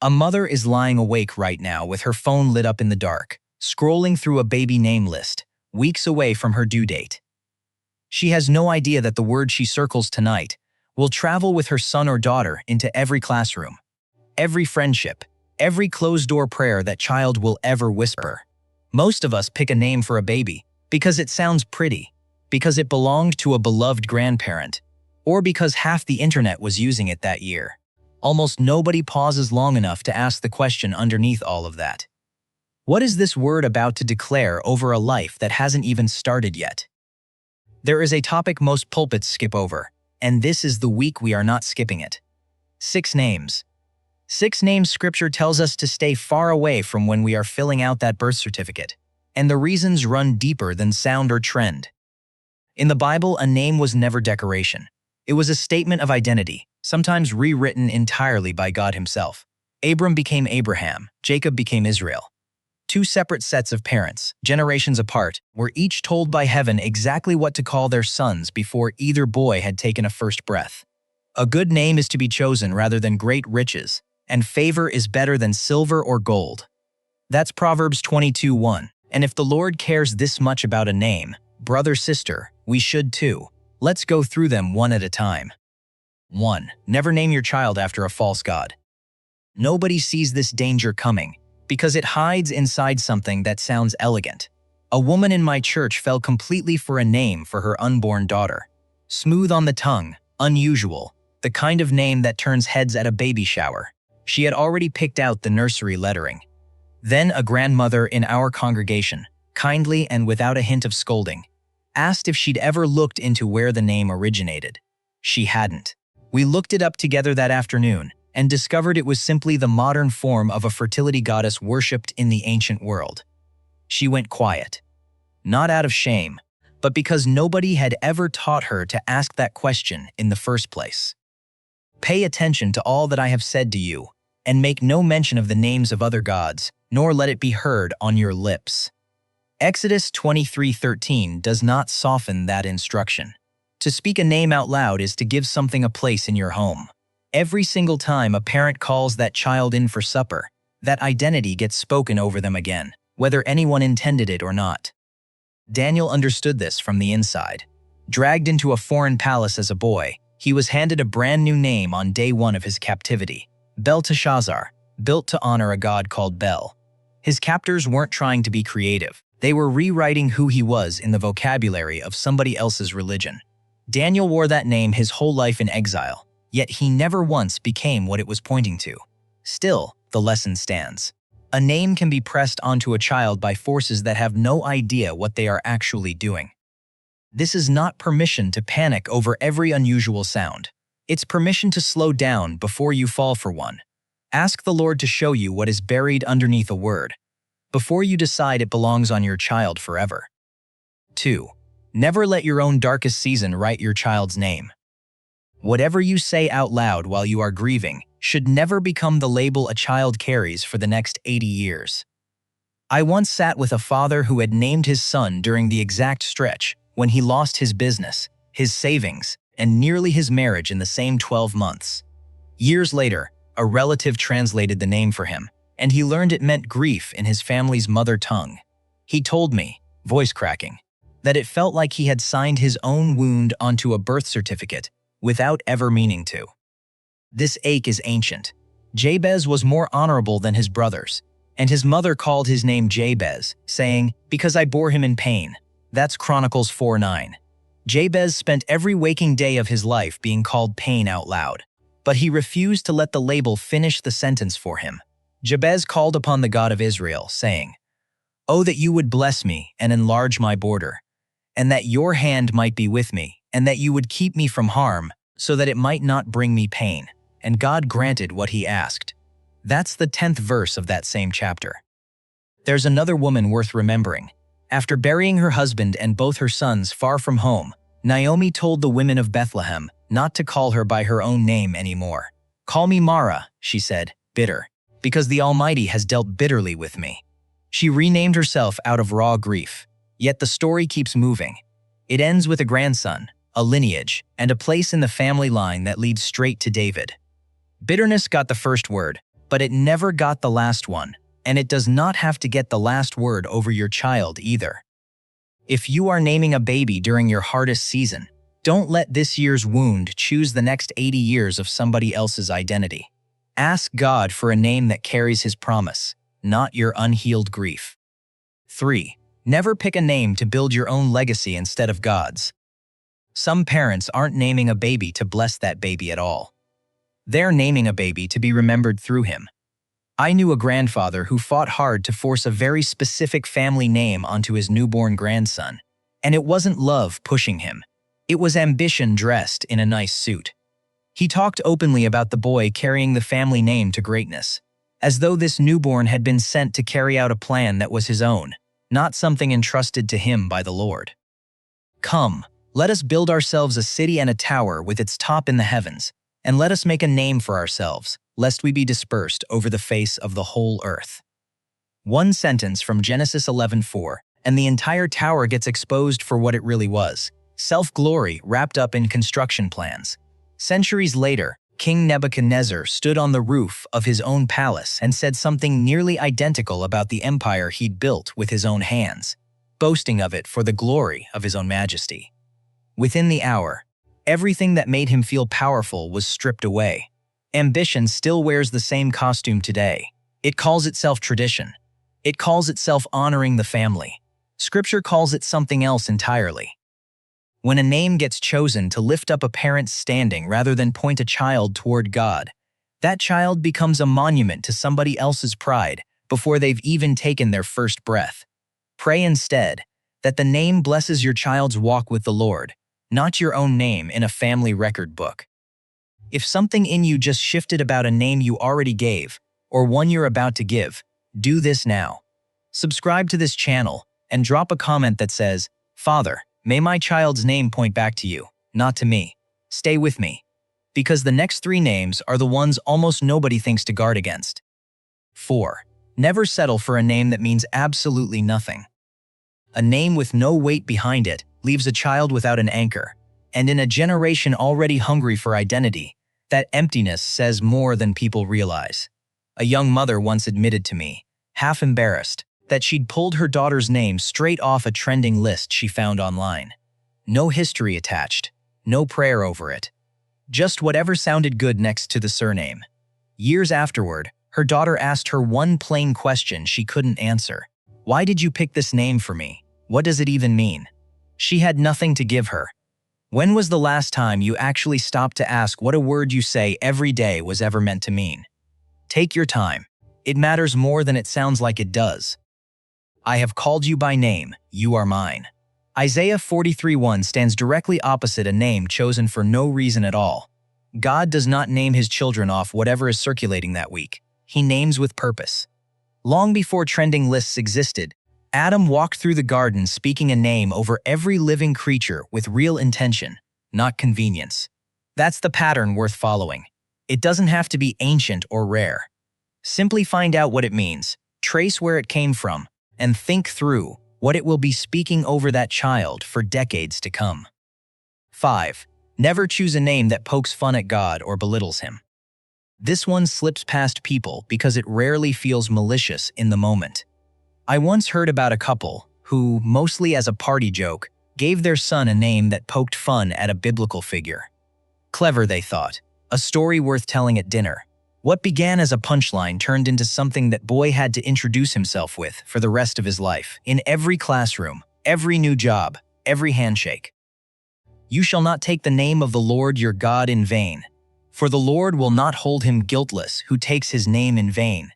A mother is lying awake right now with her phone lit up in the dark, scrolling through a baby name list, weeks away from her due date. She has no idea that the word she circles tonight will travel with her son or daughter into every classroom, every friendship, every closed-door prayer that child will ever whisper. Most of us pick a name for a baby because it sounds pretty, because it belonged to a beloved grandparent, or because half the internet was using it that year. Almost nobody pauses long enough to ask the question underneath all of that. What is this word about to declare over a life that hasn't even started yet? There is a topic most pulpits skip over, and this is the week we are not skipping it. 6 names. 6 names Scripture tells us to stay far away from when we are filling out that birth certificate, and the reasons run deeper than sound or trend. In the Bible, a name was never decoration. It was a statement of identity, sometimes rewritten entirely by God himself. Abram became Abraham, Jacob became Israel. 2 separate sets of parents, generations apart, were each told by heaven exactly what to call their sons before either boy had taken a first breath. A good name is to be chosen rather than great riches, and favor is better than silver or gold. That's Proverbs 22:1. And if the Lord cares this much about a name, brother, sister, we should too. Let's go through them one at a time. 1. Never name your child after a false god. Nobody sees this danger coming, because it hides inside something that sounds elegant. A woman in my church fell completely for a name for her unborn daughter. Smooth on the tongue, unusual, the kind of name that turns heads at a baby shower. She had already picked out the nursery lettering. Then a grandmother in our congregation, kindly and without a hint of scolding, asked if she'd ever looked into where the name originated. She hadn't. We looked it up together that afternoon, and discovered it was simply the modern form of a fertility goddess worshipped in the ancient world. She went quiet. Not out of shame, but because nobody had ever taught her to ask that question in the first place. Pay attention to all that I have said to you, and make no mention of the names of other gods, nor let it be heard on your lips. Exodus 23:13 does not soften that instruction. To speak a name out loud is to give something a place in your home. Every single time a parent calls that child in for supper, that identity gets spoken over them again, whether anyone intended it or not. Daniel understood this from the inside. Dragged into a foreign palace as a boy, he was handed a brand new name on day 1 of his captivity, Belteshazzar, built to honor a god called Bel. His captors weren't trying to be creative. They were rewriting who he was in the vocabulary of somebody else's religion. Daniel wore that name his whole life in exile, yet he never once became what it was pointing to. Still, the lesson stands. A name can be pressed onto a child by forces that have no idea what they are actually doing. This is not permission to panic over every unusual sound. It's permission to slow down before you fall for one. Ask the Lord to show you what is buried underneath a word, before you decide it belongs on your child forever. 2. Never let your own darkest season write your child's name. Whatever you say out loud while you are grieving should never become the label a child carries for the next 80 years. I once sat with a father who had named his son during the exact stretch when he lost his business, his savings, and nearly his marriage in the same 12 months. Years later, a relative translated the name for him, and he learned it meant grief in his family's mother tongue. He told me, voice cracking, that it felt like he had signed his own wound onto a birth certificate without ever meaning to. This ache is ancient. Jabez was more honorable than his brothers, and his mother called his name Jabez, saying, "Because I bore him in pain." That's Chronicles 4:9. Jabez spent every waking day of his life being called pain out loud, but he refused to let the label finish the sentence for him. Jabez called upon the God of Israel, saying, "Oh, that you would bless me and enlarge my border, and that your hand might be with me, and that you would keep me from harm, so that it might not bring me pain." And God granted what he asked. That's the 10th verse of that same chapter. There's another woman worth remembering. After burying her husband and both her sons far from home, Naomi told the women of Bethlehem not to call her by her own name anymore. "Call me Mara," she said, bitter, "because the Almighty has dealt bitterly with me." She renamed herself out of raw grief. Yet the story keeps moving. It ends with a grandson, a lineage, and a place in the family line that leads straight to David. Bitterness got the first word, but it never got the last one, and it does not have to get the last word over your child either. If you are naming a baby during your hardest season, don't let this year's wound choose the next 80 years of somebody else's identity. Ask God for a name that carries His promise, not your unhealed grief. 3. Never pick a name to build your own legacy instead of God's. Some parents aren't naming a baby to bless that baby at all. They're naming a baby to be remembered through him. I knew a grandfather who fought hard to force a very specific family name onto his newborn grandson, and it wasn't love pushing him. It was ambition dressed in a nice suit. He talked openly about the boy carrying the family name to greatness, as though this newborn had been sent to carry out a plan that was his own, not something entrusted to him by the Lord. Come, let us build ourselves a city and a tower with its top in the heavens, and let us make a name for ourselves, lest we be dispersed over the face of the whole earth. One sentence from Genesis 11:4, and the entire tower gets exposed for what it really was: self-glory wrapped up in construction plans. Centuries later, King Nebuchadnezzar stood on the roof of his own palace and said something nearly identical about the empire he'd built with his own hands, boasting of it for the glory of his own majesty. Within the hour, everything that made him feel powerful was stripped away. Ambition still wears the same costume today. It calls itself tradition. It calls itself honoring the family. Scripture calls it something else entirely. When a name gets chosen to lift up a parent's standing rather than point a child toward God, that child becomes a monument to somebody else's pride before they've even taken their first breath. Pray instead that the name blesses your child's walk with the Lord, not your own name in a family record book. If something in you just shifted about a name you already gave, or one you're about to give, do this now. Subscribe to this channel and drop a comment that says, "Father, may my child's name point back to you, not to me." Stay with me, because the next 3 names are the ones almost nobody thinks to guard against. 4. Never settle for a name that means absolutely nothing. A name with no weight behind it leaves a child without an anchor, and in a generation already hungry for identity, that emptiness says more than people realize. A young mother once admitted to me, half embarrassed, that she'd pulled her daughter's name straight off a trending list she found online. No history attached, no prayer over it. Just whatever sounded good next to the surname. Years afterward, her daughter asked her one plain question she couldn't answer. "Why did you pick this name for me? What does it even mean?" She had nothing to give her. When was the last time you actually stopped to ask what a word you say every day was ever meant to mean? Take your time. It matters more than it sounds like it does. I have called you by name, you are mine. Isaiah 43:1 stands directly opposite a name chosen for no reason at all. God does not name His children off whatever is circulating that week. He names with purpose. Long before trending lists existed, Adam walked through the garden speaking a name over every living creature with real intention, not convenience. That's the pattern worth following. It doesn't have to be ancient or rare. Simply find out what it means, trace where it came from, and think through what it will be speaking over that child for decades to come. 5. Never choose a name that pokes fun at God or belittles Him. This one slips past people because it rarely feels malicious in the moment. I once heard about a couple who, mostly as a party joke, gave their son a name that poked fun at a biblical figure. Clever, they thought. A story worth telling at dinner. What began as a punchline turned into something that boy had to introduce himself with for the rest of his life, in every classroom, every new job, every handshake. You shall not take the name of the Lord your God in vain, for the Lord will not hold him guiltless who takes his name in vain.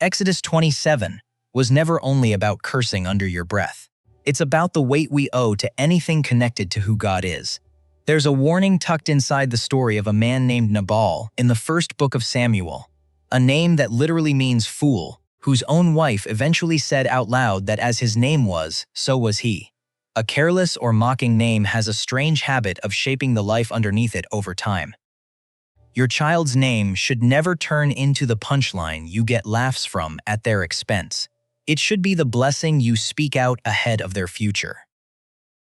Exodus 27 was never only about cursing under your breath. It's about the weight we owe to anything connected to who God is. There's a warning tucked inside the story of a man named Nabal in the first book of Samuel, a name that literally means fool, whose own wife eventually said out loud that as his name was, so was he. A careless or mocking name has a strange habit of shaping the life underneath it over time. Your child's name should never turn into the punchline you get laughs from at their expense. It should be the blessing you speak out ahead of their future.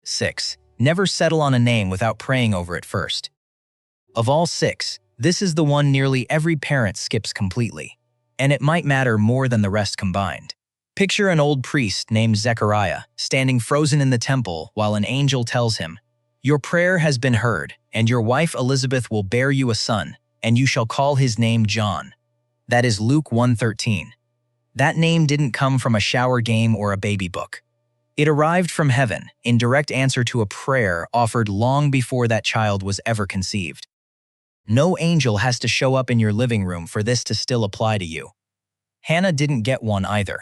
6. Never settle on a name without praying over it first. Of all 6, this is the one nearly every parent skips completely. and it might matter more than the rest combined. Picture an old priest named Zechariah standing frozen in the temple while an angel tells him, "Your prayer has been heard, and your wife Elizabeth will bear you a son, and you shall call his name John." That is Luke 1:13. That name didn't come from a shower game or a baby book. It arrived from heaven in direct answer to a prayer offered long before that child was ever conceived. No angel has to show up in your living room for this to still apply to you. Hannah didn't get one either.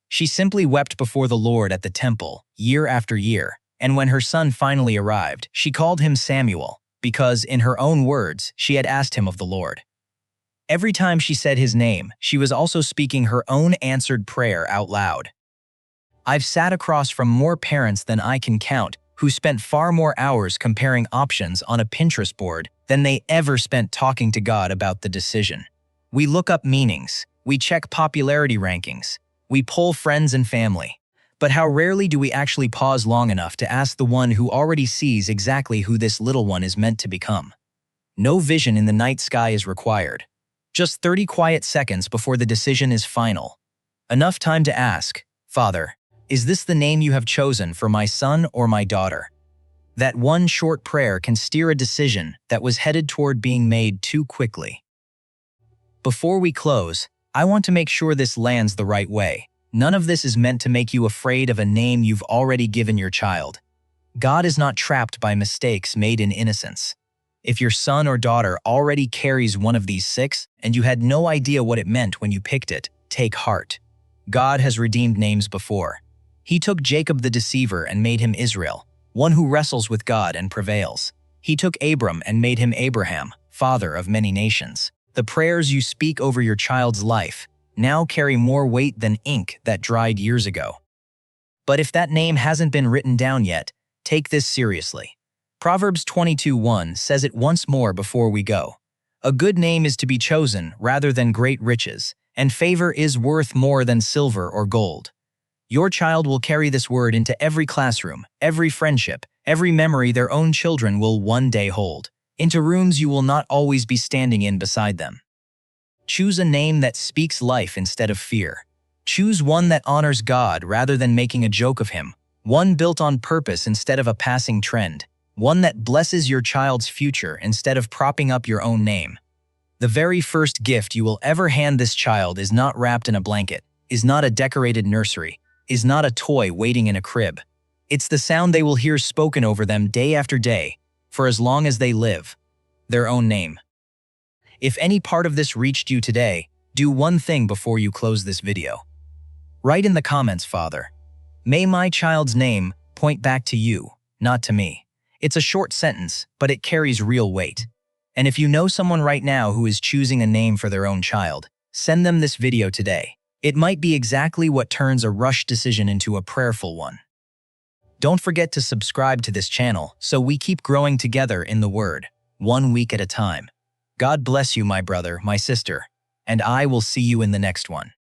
She simply wept before the Lord at the temple, year after year, and when her son finally arrived, she called him Samuel, because, in her own words, she had asked him of the Lord. Every time she said his name, she was also speaking her own answered prayer out loud. I've sat across from more parents than I can count who spent far more hours comparing options on a Pinterest board than they ever spent talking to God about the decision. We look up meanings, we check popularity rankings, we poll friends and family. But how rarely do we actually pause long enough to ask the one who already sees exactly who this little one is meant to become? No vision in the night sky is required. Just 30 quiet seconds before the decision is final. Enough time to ask, "Father, is this the name you have chosen for my son or my daughter?" That one short prayer can steer a decision that was headed toward being made too quickly. Before we close, I want to make sure this lands the right way. None of this is meant to make you afraid of a name you've already given your child. God is not trapped by mistakes made in innocence. If your son or daughter already carries one of these 6 and you had no idea what it meant when you picked it, take heart. God has redeemed names before. He took Jacob the deceiver and made him Israel, one who wrestles with God and prevails. He took Abram and made him Abraham, father of many nations. The prayers you speak over your child's life now carry more weight than ink that dried years ago. But if that name hasn't been written down yet, take this seriously. Proverbs 22:1 says it once more before we go. A good name is to be chosen rather than great riches, and favor is worth more than silver or gold. Your child will carry this word into every classroom, every friendship, every memory their own children will one day hold, into rooms you will not always be standing in beside them. Choose a name that speaks life instead of fear. Choose one that honors God rather than making a joke of him, one built on purpose instead of a passing trend, one that blesses your child's future instead of propping up your own name. The very first gift you will ever hand this child is not wrapped in a blanket, is not a decorated nursery, is not a toy waiting in a crib. It's the sound they will hear spoken over them day after day, for as long as they live, their own name. If any part of this reached you today, do one thing before you close this video. Write in the comments, Father, may my child's name point back to you, not to me. It's a short sentence, but it carries real weight. And if you know someone right now who is choosing a name for their own child, send them this video today. It might be exactly what turns a rushed decision into a prayerful one. Don't forget to subscribe to this channel so we keep growing together in the Word, one week at a time. God bless you, my brother, my sister, and I will see you in the next one.